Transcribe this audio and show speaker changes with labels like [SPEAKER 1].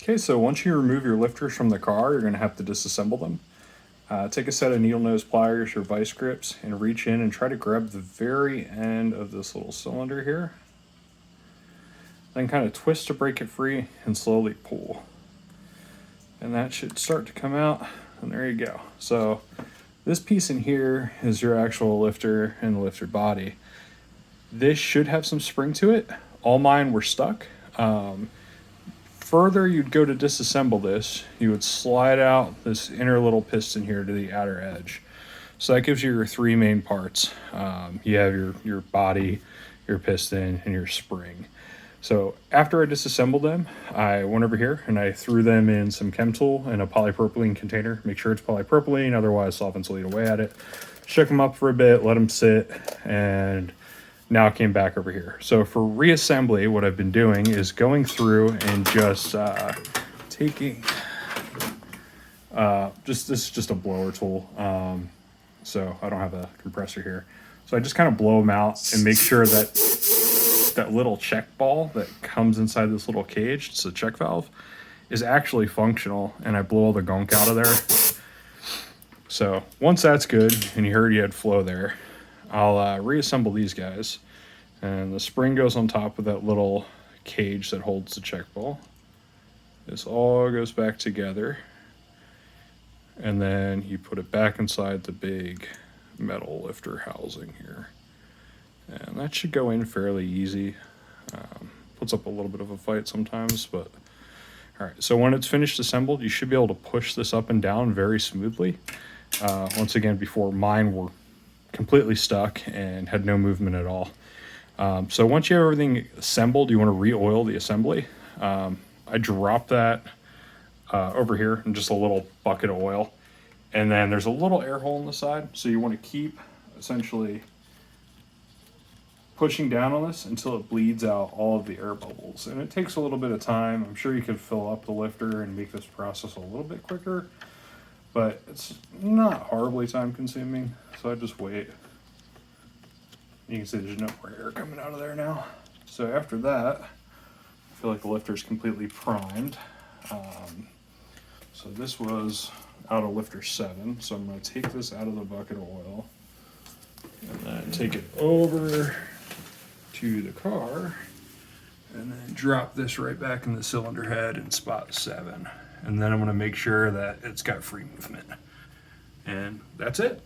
[SPEAKER 1] Okay, so once you remove your lifters from the car, you're going to have to disassemble them. Take a set of needle nose pliers or vice grips and reach in and try to grab the very end of this little cylinder here. Then kind of twist to break it free and slowly pull. And that should start to come out, and there you go. So this piece in here is your actual lifter and the lifter body. This should have some spring to it. All mine were stuck. Further you'd go to disassemble this, you would slide out this inner little piston here to the outer edge. So that gives you your three main parts. You have your body, your piston, and your spring. So after I disassembled them, I went over here and I threw them in some chem tool in a polypropylene container. Make sure it's polypropylene, otherwise solvents will eat away at it. Shook them up for a bit, let them sit, and now I came back over here. So for reassembly, what I've been doing is going through and just taking, this is just a blower tool. So I don't have a compressor here. So I just kind of blow them out and make sure that that little check ball that comes inside this little cage, it's a check valve, is actually functional, and I blow all the gunk out of there. So once that's good, and you heard you had flow there, I'll reassemble these guys, and the spring goes on top of that little cage that holds the check ball. This all goes back together, and then you put it back inside the big metal lifter housing here. And that should go in fairly easy. Puts up a little bit of a fight sometimes, but all right. So when it's finished assembled, you should be able to push this up and down very smoothly. Once again, before mine were completely stuck and had no movement at all. So once you have everything assembled, you want to re-oil the assembly. I drop that over here in just a little bucket of oil. And then there's a little air hole on the side. So you want to keep essentially pushing down on this until it bleeds out all of the air bubbles. And it takes a little bit of time. I'm sure you could fill up the lifter and make this process a little bit quicker, but it's not horribly time consuming. So I just wait. You can see there's no more air coming out of there now. So after that, I feel like the lifter is completely primed. So this was out of lifter 7. So I'm going to take this out of the bucket of oil and then take it over to the car and then drop this right back in the cylinder head in spot 7. And then I'm going to make sure that it's got free movement. And that's it.